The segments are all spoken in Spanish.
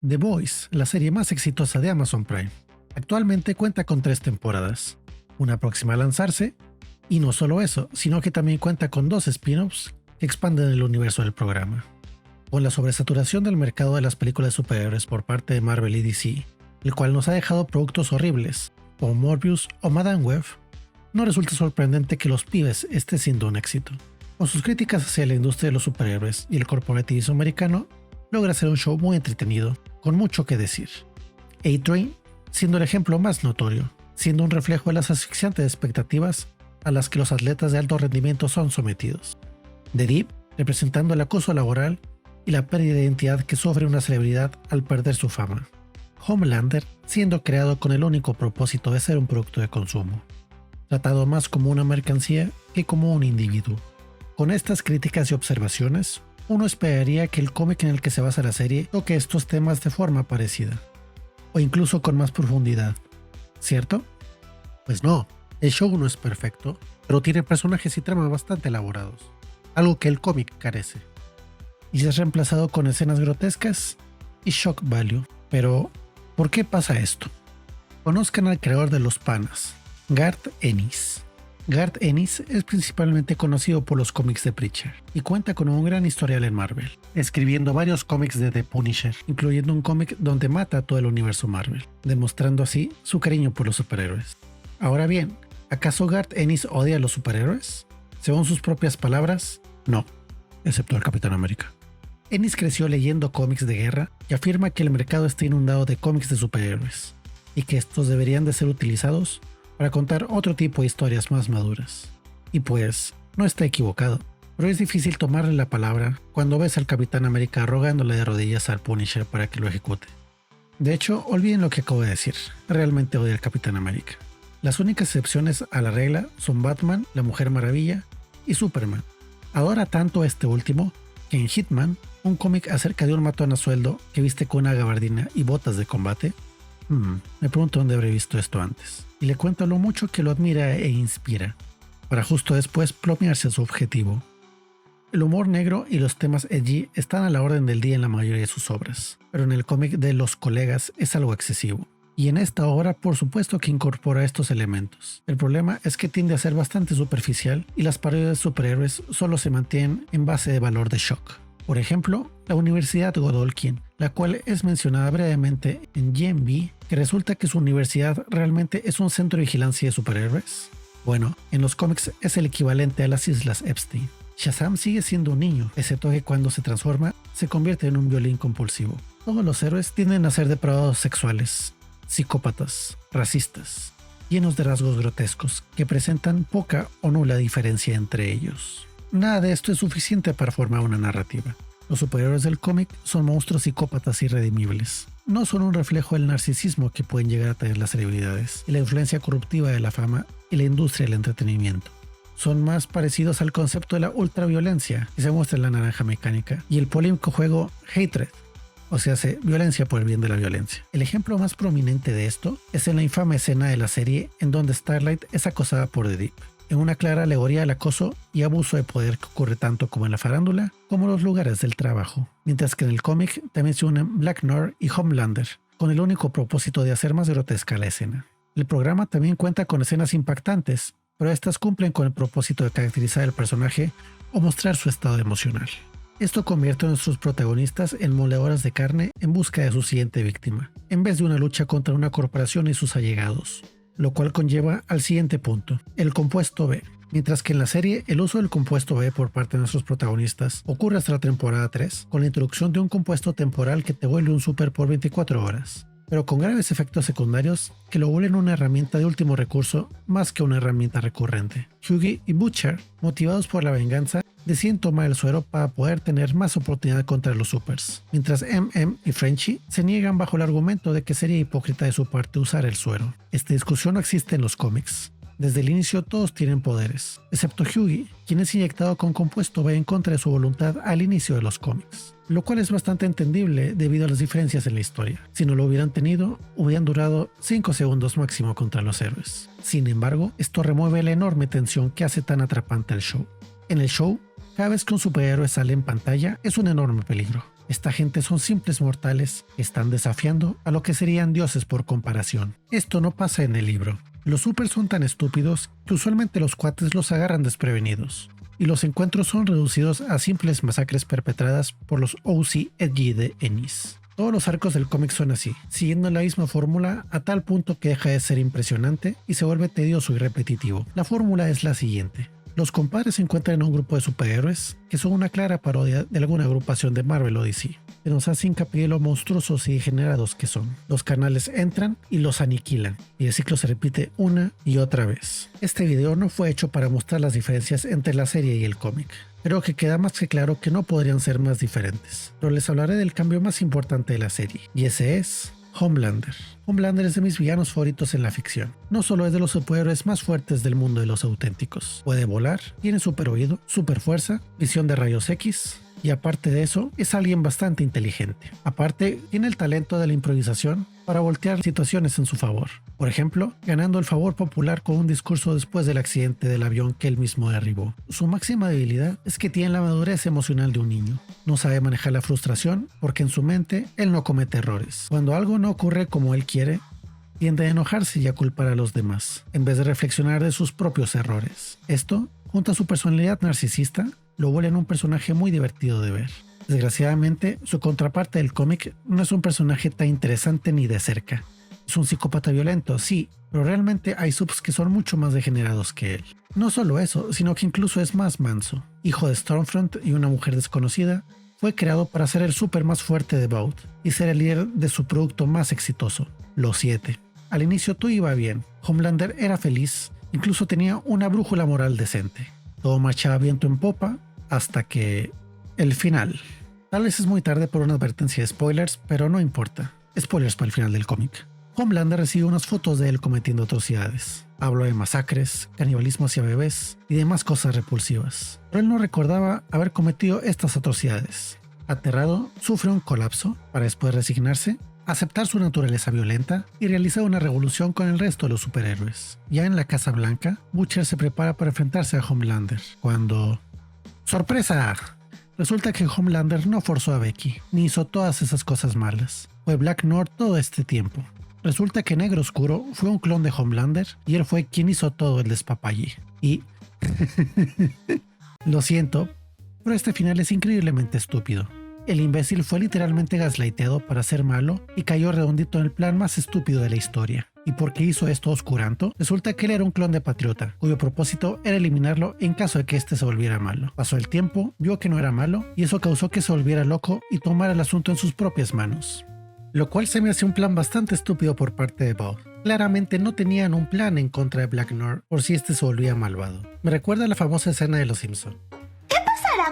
The Boys, la serie más exitosa de Amazon Prime. Actualmente cuenta con 3 temporadas, una próxima a lanzarse, y no solo eso, sino que también cuenta con 2 spin-offs que expanden el universo del programa. Con la sobresaturación del mercado de las películas de superhéroes por parte de Marvel y DC, el cual nos ha dejado productos horribles, como Morbius o Madame Web, no resulta sorprendente que Los Pibes esté siendo un éxito. Con sus críticas hacia la industria de los superhéroes y el corporativismo americano, logra ser un show muy entretenido, con mucho que decir. A-Train siendo el ejemplo más notorio, siendo un reflejo de las asfixiantes expectativas a las que los atletas de alto rendimiento son sometidos. The Deep representando el acoso laboral y la pérdida de identidad que sufre una celebridad al perder su fama. Homelander siendo creado con el único propósito de ser un producto de consumo, tratado más como una mercancía que como un individuo. Con estas críticas y observaciones, uno esperaría que el cómic en el que se basa la serie toque estos temas de forma parecida, o incluso con más profundidad, ¿cierto? Pues no, el show no es perfecto, pero tiene personajes y tramas bastante elaborados, algo que el cómic carece. Y es reemplazado con escenas grotescas y shock value. Pero, ¿por qué pasa esto? Conozcan al creador de Los Panas, Garth Ennis. Garth Ennis es principalmente conocido por los cómics de Preacher y cuenta con un gran historial en Marvel, escribiendo varios cómics de The Punisher, incluyendo un cómic donde mata a todo el universo Marvel, demostrando así su cariño por los superhéroes. Ahora bien, ¿acaso Garth Ennis odia a los superhéroes? Según sus propias palabras, no, excepto al Capitán América. Ennis creció leyendo cómics de guerra y afirma que el mercado está inundado de cómics de superhéroes y que estos deberían de ser utilizados para contar otro tipo de historias más maduras. Y pues, no está equivocado, pero es difícil tomarle la palabra cuando ves al Capitán América rogándole de rodillas al Punisher para que lo ejecute. De hecho, olviden lo que acabo de decir, realmente odia al Capitán América. Las únicas excepciones a la regla son Batman, la Mujer Maravilla y Superman. Adora tanto a este último que en Hitman, un cómic acerca de un matón a sueldo que viste con una gabardina y botas de combate, me pregunto dónde habré visto esto antes, y le cuento lo mucho que lo admira e inspira, para justo después plomearse a su objetivo. El humor negro y los temas edgy están a la orden del día en la mayoría de sus obras, pero en el cómic de Los Colegas es algo excesivo. Y en esta obra por supuesto que incorpora estos elementos. El problema es que tiende a ser bastante superficial y las parodias de superhéroes solo se mantienen en base de valor de shock. Por ejemplo, la Universidad Godolkin, la cual es mencionada brevemente en GMB, que resulta que su universidad realmente es un centro de vigilancia de superhéroes. Bueno, en los cómics es el equivalente a las Islas Epstein. Shazam sigue siendo un niño, excepto que cuando se transforma, se convierte en un violín compulsivo. Todos los héroes tienden a ser depravados sexuales, psicópatas, racistas, llenos de rasgos grotescos que presentan poca o nula diferencia entre ellos. Nada de esto es suficiente para formar una narrativa. Los superhéroes del cómic son monstruos psicópatas irredimibles. No son un reflejo del narcisismo que pueden llegar a tener las celebridades y la influencia corruptiva de la fama y la industria del entretenimiento. Son más parecidos al concepto de la ultraviolencia que se muestra en La Naranja Mecánica y el polémico juego Hatred, o sea, violencia por el bien de la violencia. El ejemplo más prominente de esto es en la infame escena de la serie en donde Starlight es acosada por The Deep, en una clara alegoría al acoso y abuso de poder que ocurre tanto como en la farándula como en los lugares del trabajo, mientras que en el cómic también se unen Black Noir y Homelander, con el único propósito de hacer más grotesca la escena. El programa también cuenta con escenas impactantes, pero estas cumplen con el propósito de caracterizar al personaje o mostrar su estado emocional. Esto convierte a nuestros protagonistas en moledoras de carne en busca de su siguiente víctima, en vez de una lucha contra una corporación y sus allegados, lo cual conlleva al siguiente punto, el compuesto B. Mientras que en la serie el uso del compuesto B por parte de nuestros protagonistas ocurre hasta la temporada 3, con la introducción de un compuesto temporal que te vuelve un super por 24 horas, pero con graves efectos secundarios que lo vuelven una herramienta de último recurso más que una herramienta recurrente. Hughie y Butcher, motivados por la venganza, deciden tomar el suero para poder tener más oportunidad contra los supers, mientras MM y Frenchie se niegan bajo el argumento de que sería hipócrita de su parte usar el suero. Esta discusión no existe en los cómics. Desde el inicio todos tienen poderes, excepto Hughie, quien es inyectado con compuesto B en contra de su voluntad al inicio de los cómics, lo cual es bastante entendible debido a las diferencias en la historia. Si no lo hubieran tenido, hubieran durado 5 segundos máximo contra los héroes. Sin embargo, esto remueve la enorme tensión que hace tan atrapante el show. En el show, cada vez que un superhéroe sale en pantalla es un enorme peligro. Esta gente son simples mortales que están desafiando a lo que serían dioses por comparación. Esto no pasa en el libro. Los supers son tan estúpidos que usualmente los cuates los agarran desprevenidos, y los encuentros son reducidos a simples masacres perpetradas por los OC Edgy de Ennis. Todos los arcos del cómic son así, siguiendo la misma fórmula a tal punto que deja de ser impresionante y se vuelve tedioso y repetitivo. La fórmula es la siguiente. Los compadres se encuentran en un grupo de superhéroes que son una clara parodia de alguna agrupación de Marvel o DC, que nos hace hincapié en lo monstruosos y degenerados que son. Los canales entran y los aniquilan, y el ciclo se repite una y otra vez. Este video no fue hecho para mostrar las diferencias entre la serie y el cómic. Creo que queda más que claro que no podrían ser más diferentes, pero les hablaré del cambio más importante de la serie, y ese es Homelander. Homelander es de mis villanos favoritos en la ficción. No solo es de los superhéroes más fuertes del mundo de los auténticos. Puede volar, tiene super oído, super fuerza, visión de rayos X, y aparte de eso, es alguien bastante inteligente. Aparte, tiene el talento de la improvisación para voltear situaciones en su favor. Por ejemplo, ganando el favor popular con un discurso después del accidente del avión que él mismo derribó. Su máxima debilidad es que tiene la madurez emocional de un niño. No sabe manejar la frustración porque en su mente él no comete errores. Cuando algo no ocurre como él quiere, tiende a enojarse y a culpar a los demás, en vez de reflexionar de sus propios errores. Esto, junto a su personalidad narcisista, lo vuelve en un personaje muy divertido de ver. Desgraciadamente, su contraparte del cómic no es un personaje tan interesante ni de cerca. Es un psicópata violento, sí, pero realmente hay subs que son mucho más degenerados que él. No solo eso, sino que incluso es más manso. Hijo de Stormfront y una mujer desconocida, fue creado para ser el super más fuerte de Vought y ser el líder de su producto más exitoso, Los 7. Al inicio todo iba bien, Homelander era feliz, incluso tenía una brújula moral decente. Todo marchaba viento en popa, hasta que... el final. Tal vez es muy tarde por una advertencia de spoilers, pero no importa. Spoilers para el final del cómic. Homelander recibe unas fotos de él cometiendo atrocidades. Habló de masacres, canibalismo hacia bebés y demás cosas repulsivas. Pero él no recordaba haber cometido estas atrocidades. Aterrado, sufre un colapso para después resignarse, aceptar su naturaleza violenta y realizar una revolución con el resto de los superhéroes. Ya en la Casa Blanca, Butcher se prepara para enfrentarse a Homelander, cuando... ¡sorpresa! Resulta que Homelander no forzó a Becky, ni hizo todas esas cosas malas. Fue Black North todo este tiempo. Resulta que Negro Oscuro fue un clon de Homelander y él fue quien hizo todo el despapalle. Y... lo siento, pero este final es increíblemente estúpido. El imbécil fue literalmente gaslighteado para ser malo y cayó redondito en el plan más estúpido de la historia. ¿Y por qué hizo esto oscuranto? Resulta que él era un clon de Patriota, cuyo propósito era eliminarlo en caso de que éste se volviera malo. Pasó el tiempo, vio que no era malo, y eso causó que se volviera loco y tomara el asunto en sus propias manos. Lo cual se me hace un plan bastante estúpido por parte de Bob. Claramente no tenían un plan en contra de Black North por si este se volvía malvado. Me recuerda a la famosa escena de Los Simpson.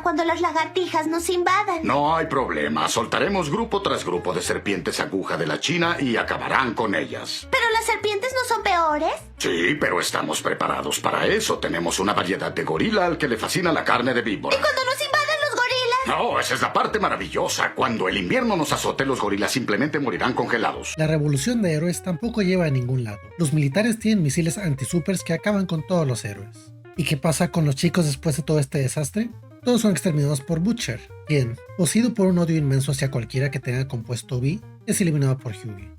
Cuando las lagartijas nos invadan. No hay problema. Soltaremos grupo tras grupo de serpientes aguja de la China y acabarán con ellas. ¿Pero las serpientes no son peores? Sí, pero estamos preparados para eso. Tenemos una variedad de gorila al que le fascina la carne de víbora. ¿Y cuando nos invadan los gorilas? No, esa es la parte maravillosa. Cuando el invierno nos azote, los gorilas simplemente morirán congelados. La revolución de héroes tampoco lleva a ningún lado. Los militares tienen misiles anti-supers que acaban con todos los héroes. ¿Y qué pasa con los chicos después de todo este desastre? Todos son exterminados por Butcher, quien, poseído por un odio inmenso hacia cualquiera que tenga compuesto B, es eliminado por Hughie.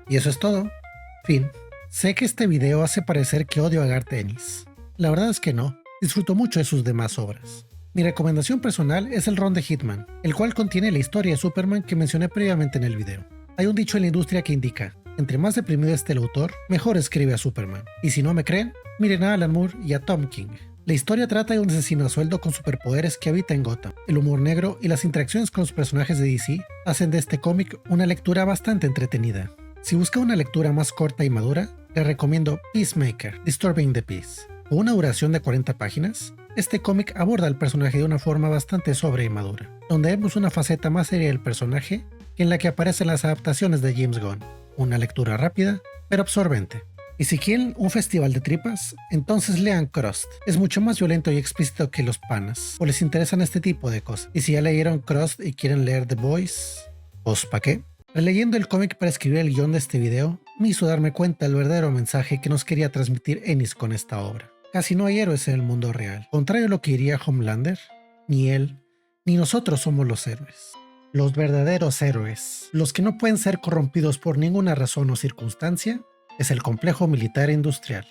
Y eso es todo. Fin. Sé que este video hace parecer que odio a Garth Ennis. La verdad es que no. Disfruto mucho de sus demás obras. Mi recomendación personal es el run de Hitman, el cual contiene la historia de Superman que mencioné previamente en el video. Hay un dicho en la industria que indica, entre más deprimido esté el autor, mejor escribe a Superman. Y si no me creen, miren a Alan Moore y a Tom King. La historia trata de un asesino a sueldo con superpoderes que habita en Gotham. El humor negro y las interacciones con los personajes de DC hacen de este cómic una lectura bastante entretenida. Si busca una lectura más corta y madura, le recomiendo Peacemaker, Disturbing the Peace. Con una duración de 40 páginas, este cómic aborda al personaje de una forma bastante sobria y madura, donde vemos una faceta más seria del personaje que en la que aparecen las adaptaciones de James Gunn. Una lectura rápida, pero absorbente. Y si quieren un festival de tripas, entonces lean Crust. Es mucho más violento y explícito que Los Panas, o les interesan este tipo de cosas. Y si ya leyeron Crust y quieren leer The Boys, pues ¿pa' qué? Releyendo el cómic para escribir el guión de este video, me hizo darme cuenta del verdadero mensaje que nos quería transmitir Ennis con esta obra. Casi no hay héroes en el mundo real. Contrario a lo que diría Homelander, ni él, ni nosotros somos los héroes. Los verdaderos héroes, los que no pueden ser corrompidos por ninguna razón o circunstancia, es el complejo militar industrial.